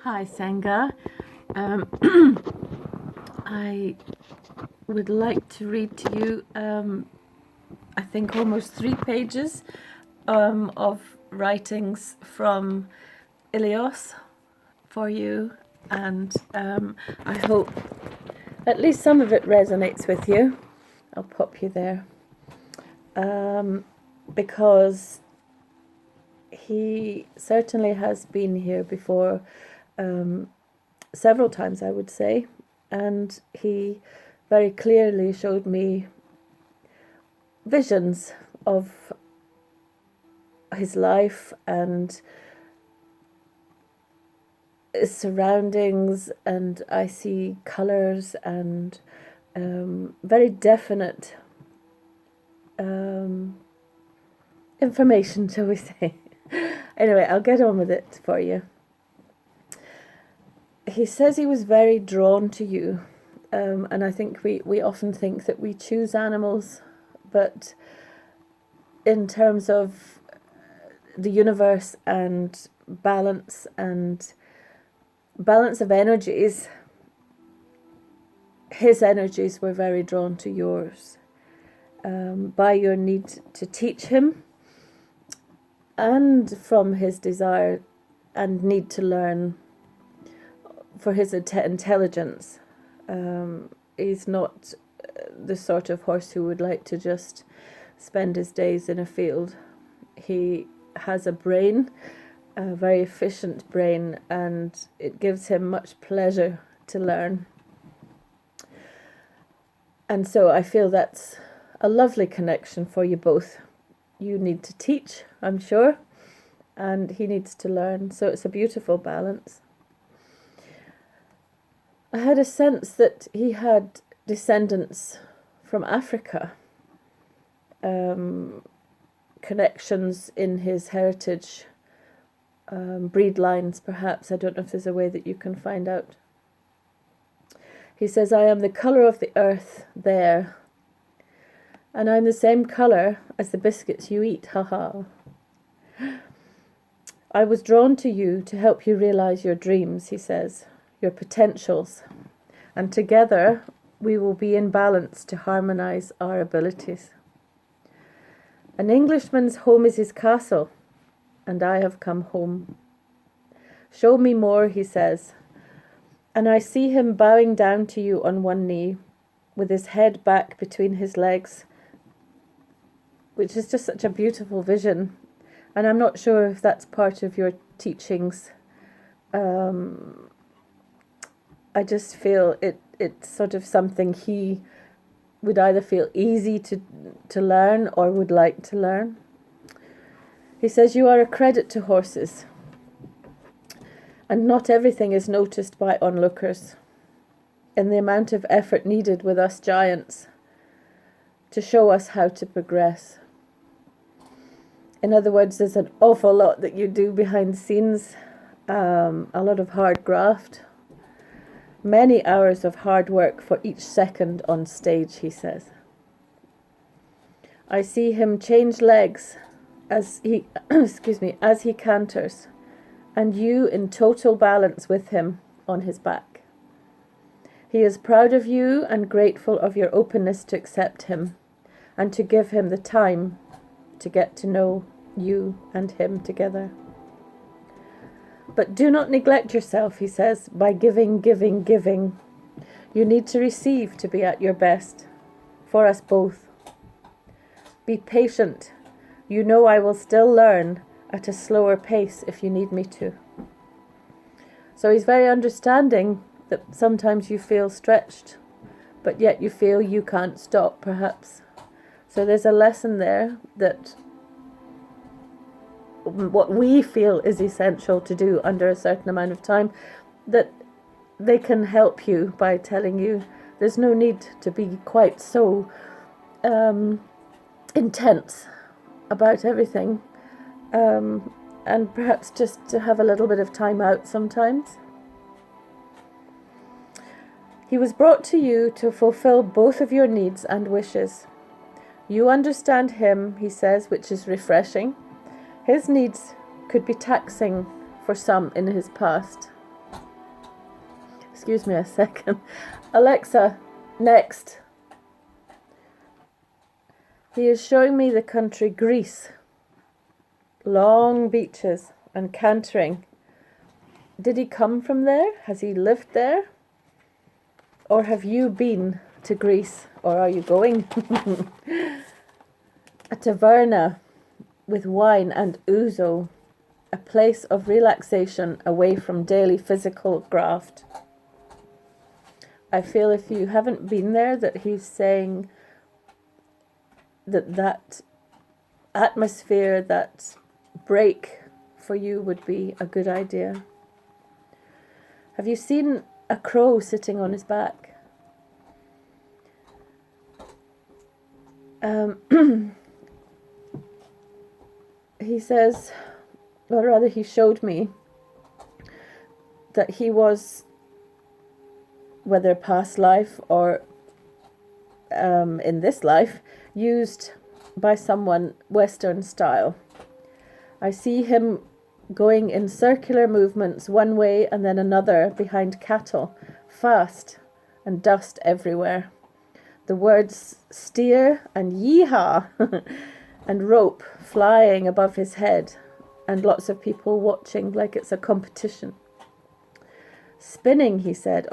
Hi, Senga. Um, I would like to read to you, I think, almost 3 pages of writings from Ilios for you, and I hope at least some of it resonates with you. I'll pop you there because he certainly has been here before. Several times, I would say, and he very clearly showed me visions of his life and his surroundings, and I see colours and very definite information, shall we say. Anyway, I'll get on with it for you. He says he was very drawn to you, and I think we often think that we choose animals, but in terms of the universe and balance of energies, his energies were very drawn to yours, by your need to teach him, and from his desire and need to learn, for his intelligence. He's not the sort of horse who would like to just spend his days in a field. He has a brain, a very efficient brain, and it gives him much pleasure to learn. And so I feel that's a lovely connection for you both. You need to teach, I'm sure, and he needs to learn. So it's a beautiful balance. I had a sense that he had descendants from Africa, connections in his heritage, breed lines perhaps. I don't know if there's a way that you can find out. He says, I am the colour of the earth there, and I'm the same colour as the biscuits you eat, haha. I was drawn to you to help you realise your dreams, he says, your potentials, and together we will be in balance to harmonise our abilities. An Englishman's home is his castle, and I have come home. Show me more, he says, and I see him bowing down to you on one knee, with his head back between his legs, which is just such a beautiful vision. And I'm not sure if that's part of your teachings. I just feel it's sort of something he would either feel easy to learn or would like to learn. He says, you are a credit to horses, and not everything is noticed by onlookers. In the amount of effort needed with us giants to show us how to progress. In other words, there's an awful lot that you do behind the scenes, a lot of hard graft, many hours of hard work for each second on stage, he says. I see him change legs as he, as he canters, and you in total balance with him on his back. He is proud of you and grateful of your openness to accept him and to give him the time to get to know you and him together. But do not neglect yourself, he says, by giving. You need to receive to be at your best, for us both. Be patient. You know I will still learn at a slower pace if you need me to. So he's very understanding that sometimes you feel stretched, but yet you feel you can't stop, perhaps. So there's a lesson there that what we feel is essential to do under a certain amount of time, that they can help you by telling you there's no need to be quite so intense about everything, and perhaps just to have a little bit of time out sometimes. He was brought to you to fulfill both of your needs and wishes. You understand him, he says, which is refreshing. His needs could be taxing for some in his past. Excuse me a second. Alexa, next. He is showing me the country Greece. Long beaches and cantering. Did he come from there? Has he lived there? Or have you been to Greece? Or are you going? A taverna with wine and ouzo. A place of relaxation away from daily physical graft. I feel if you haven't been there that he's saying that atmosphere, that break for you would be a good idea. Have you seen a crow sitting on his back? He says, or rather he showed me that he was, whether past life or in this life, used by someone Western style. I see him going in circular movements one way and then another behind cattle, fast, and dust everywhere. The words steer and yeehaw and rope flying above his head, and lots of people watching like it's a competition. Spinning, he said.